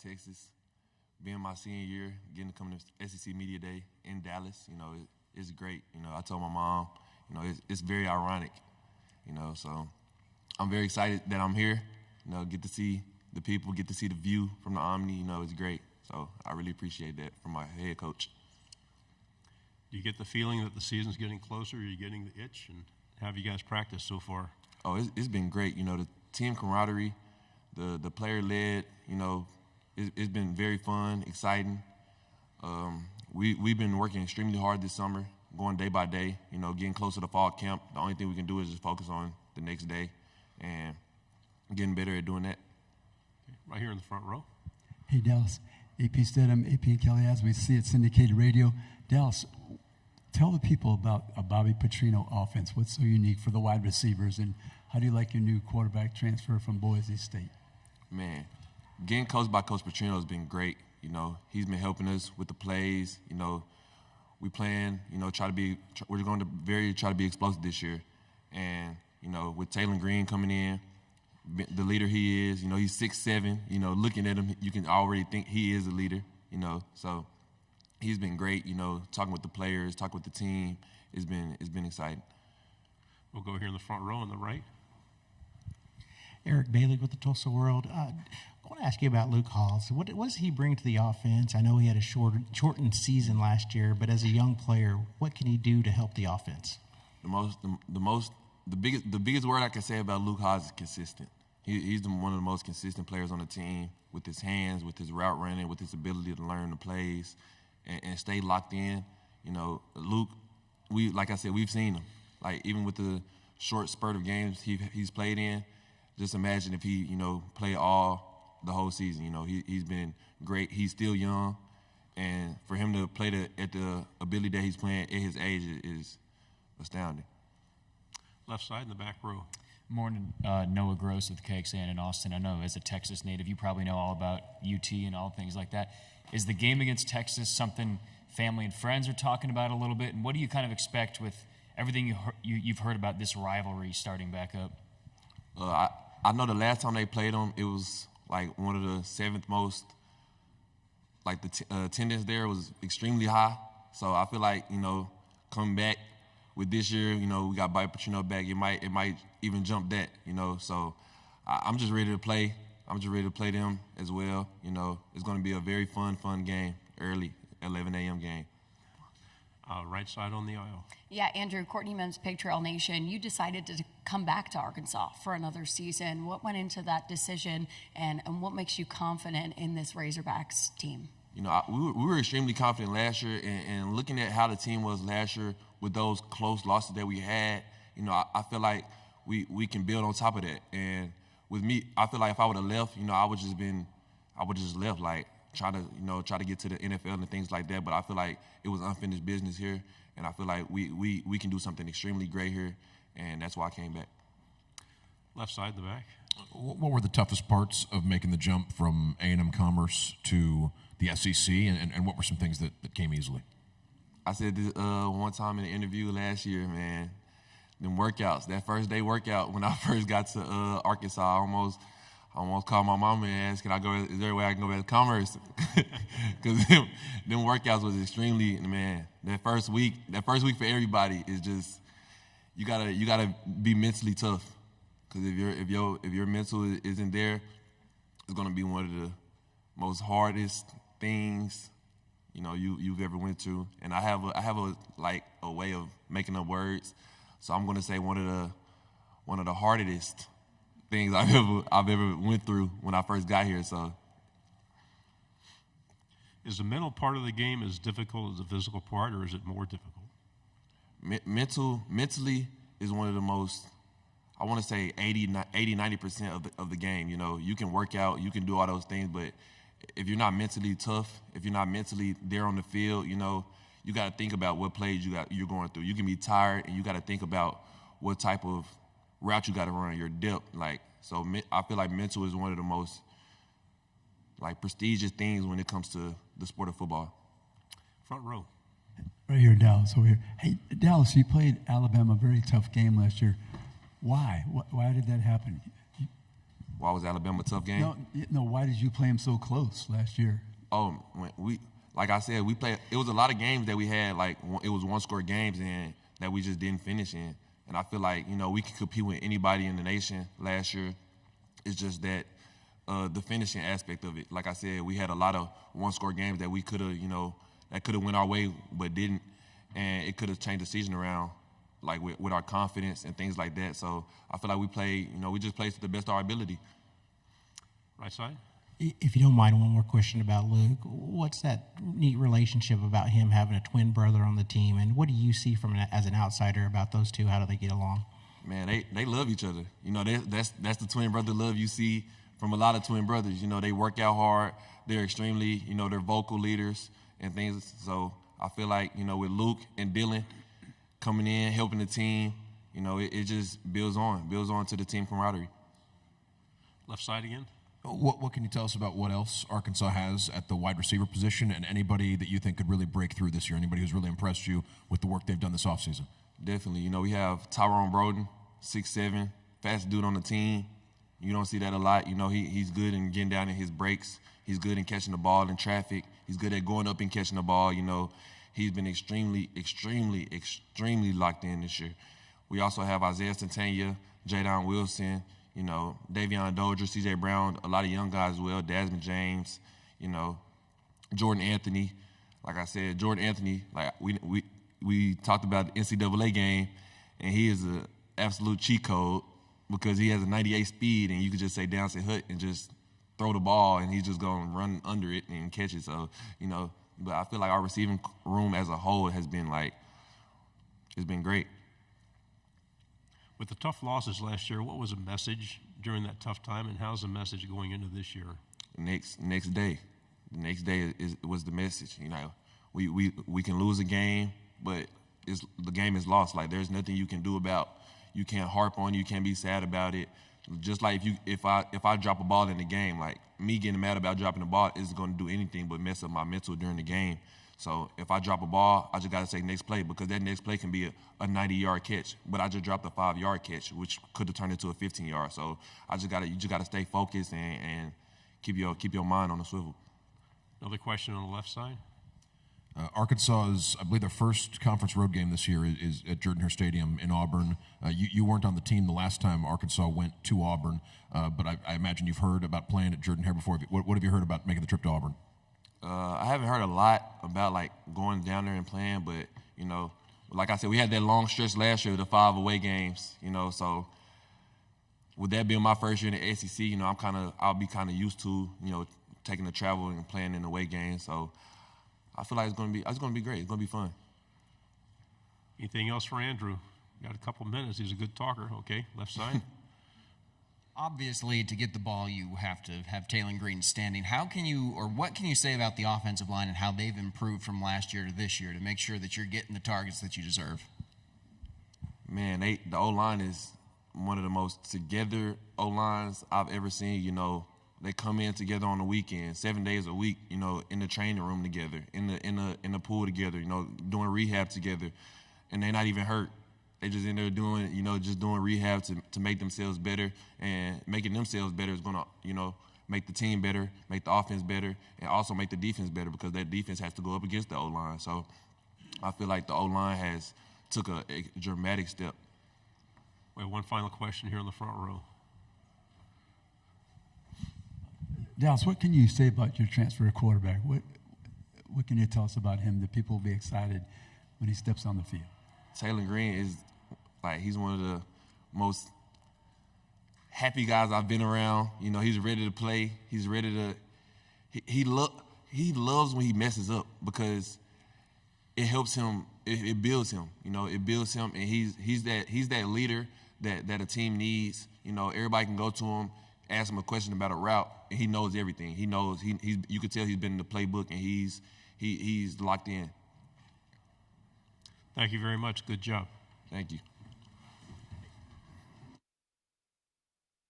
Texas. Being my senior year, getting to come to SEC Media Day in Dallas, it's great. I told my mom, it's very ironic, so I'm very excited that I'm here, get to see the people, get to see the view from the Omni, it's great. So I really appreciate that from my head coach. Do you get the feeling that the season's getting closer? Are you getting the itch? And how have you guys practiced so far? Oh, it's been great. The team camaraderie, the player-led, it's been very fun, exciting. We've been working extremely hard this summer, going day by day, getting closer to fall camp. The only thing we can do is just focus on the next day and getting better at doing that. Right here in the front row. Hey, Dallas. AP Stedham, AP and Kelly, as we see it, syndicated radio. Dallas, tell the people about a Bobby Petrino offense. What's so unique for the wide receivers, and how do you like your new quarterback transfer from Boise State? Man, getting coached by Coach Petrino has been great. He's been helping us with the plays. We plan, we're going to try to be explosive this year. And, with Taylor Green coming in, the leader he is, he's 6'7", looking at him, you can already think he is a leader, so he's been great, talking with the players, talking with the team. It's been exciting. We'll go here in the front row on the right. Eric Bailey with the Tulsa World. I want to ask you about Luke Hawes. What does he bring to the offense? I know he had a shortened season last year, but as a young player, what can he do to help the offense? The biggest word I can say about Luke Hawes is consistent. He's one of the most consistent players on the team with his hands, with his route running, with his ability to learn the plays and stay locked in. Luke, like I said, we've seen him. Like, even with the short spurt of games he's played in, just imagine if he, played the whole season. He's been great. He's still young, and for him to play at the ability that he's playing at his age is astounding. Left side in the back row. Morning, Noah Gross with KXAN in Austin. I know as a Texas native, you probably know all about UT and all things like that. Is the game against Texas something family and friends are talking about a little bit? And what do you kind of expect with everything you've heard about this rivalry starting back up? I know the last time they played them, it was like one of the seventh most. Like the attendance there was extremely high. So I feel like coming back with this year, we got Bobby Petrino back. It might even jump that. So I'm just ready to play. I'm just ready to play them as well. It's going to be a very fun game, early 11 a.m. game. Right side on the aisle. Yeah, Andrew, Courtney Mims, Pig Trail Nation, you decided to come back to Arkansas for another season. What went into that decision, and what makes you confident in this Razorbacks team? We were extremely confident last year, and looking at how the team was last year with those close losses that we had, I feel like we can build on top of that. And with me, I feel like if I would have left, I would just left, like try to get to the NFL and things like that. But I feel like it was unfinished business here, and I feel like we can do something extremely great here, and that's why I came back. Left side in the back. What were the toughest parts of making the jump from A&M Commerce to the SEC, and what were some things that came easily? I said this one time in an interview last year, man, them workouts, that first day workout when I first got to Arkansas, I almost called my mama and asked, is there a way I can go back to Commerce? Because them workouts was extremely, man, that first week for everybody is just, you gotta be mentally tough. Because if your mental isn't there, it's gonna be one of the most hardest things you've ever went through. And I have a way of making up words, so I'm gonna say one of the hardest things I've ever went through when I first got here. So, is the mental part of the game as difficult as the physical part, or is it more difficult? Mentally is one of the most. I want to say 80-90% of the game. You can work out, you can do all those things, but if you're not mentally tough, if you're not mentally there on the field, you got to think about what plays you're going through. You can be tired, and you got to think about what type of route you got to run, your depth. So I feel like mental is one of the most prestigious things when it comes to the sport of football. Front row. Right here, Dallas, over here. Hey, Dallas, you played Alabama, a very tough game last year. Why? Why did that happen? Why was Alabama a tough game? No. Why did you play him so close last year? Oh, like I said, we played. It was a lot of games that we had, like it was one-score games, and that we just didn't finish in. And I feel like we could compete with anybody in the nation last year. It's just that the finishing aspect of it. Like I said, we had a lot of one-score games that we could have, that could have went our way, but didn't, and it could have changed the season around, like with our confidence and things like that. So I feel like we played. We just played to the best of our ability. Right side. If you don't mind, one more question about Luke. What's that neat relationship about him having a twin brother on the team, and what do you see as an outsider about those two? How do they get along? Man, they love each other. That's the twin brother love you see from a lot of twin brothers. They work out hard. They're extremely, they're vocal leaders and things. So I feel like, with Luke and Dylan coming in, helping the team, it just builds on to the team camaraderie. Left side again. What can you tell us about what else Arkansas has at the wide receiver position, and anybody that you think could really break through this year? Anybody who's really impressed you with the work they've done this offseason? Definitely. We have Tyrone Broden, 6'7", fast dude on the team. You don't see that a lot. He's good in getting down in his breaks. He's good in catching the ball in traffic. He's good at going up and catching the ball. He's been extremely, extremely, extremely locked in this year. We also have Isaiah Santana, Jadon Wilson, Davion Dozier, C.J. Brown, a lot of young guys as well, Desmond James, Jordan Anthony. Like I said, Jordan Anthony, like we talked about the NCAA game, and he is an absolute cheat code because he has a 98 speed, and you could just say down, say hut, and just throw the ball, and he's just going to run under it and catch it. So, but I feel like our receiving room as a whole has been it's been great. With the tough losses last year, what was the message during that tough time, and how's the message going into this year? Next day. The next day was the message. We can lose a game, but the game is lost. Like, there's nothing you can do about. You can't harp on it. You can't be sad about it. Just like if I drop a ball in the game, like me getting mad about dropping the ball isn't going to do anything but mess up my mental during the game. So if I drop a ball, I just got to say next play, because that next play can be a 90-yard catch. But I just dropped a 5-yard catch, which could have turned into a 15-yard. So you just got to stay focused and keep your mind on the swivel. Another question on the left side. Arkansas's, I believe, their first conference road game this year is at Jordan-Hare Stadium in Auburn. You weren't on the team the last time Arkansas went to Auburn, but I imagine you've heard about playing at Jordan-Hare before. What have you heard about making the trip to Auburn? I haven't heard a lot about going down there and playing, but like I said, we had that long stretch last year, the 5 away games. So with that being my first year in the SEC, I'll be kind of used to taking the travel and playing in the away games. So I feel like it's gonna be great. It's gonna be fun. Anything else for Andrew? Got a couple minutes. He's a good talker. Okay, left side. Obviously, to get the ball, you have to have Taylor Green standing. What can you say about the offensive line and how they've improved from last year to this year to make sure that you're getting the targets that you deserve? Man, the O-line is one of the most together O-lines I've ever seen. They come in together on the weekend, 7 days a week, in the training room together, in the pool together, doing rehab together, and they're not even hurt. They just in there doing, doing rehab to make themselves better, and making themselves better is gonna, make the team better, make the offense better, and also make the defense better, because that defense has to go up against the O-line. So I feel like the O-line has took a dramatic step. We have one final question here in the front row. Dallas, what can you say about your transfer quarterback? What can you tell us about him that people will be excited when he steps on the field? Taylor Green is he's one of the most happy guys I've been around. He's ready to play. He's ready to. He loves when he messes up, because it helps him. It builds him. It builds him, and he's that leader that a team needs. Everybody can go to him, ask him a question about a route, and he knows everything. He knows you could tell he's been in the playbook, and he's locked in. Thank you very much. Good job. Thank you.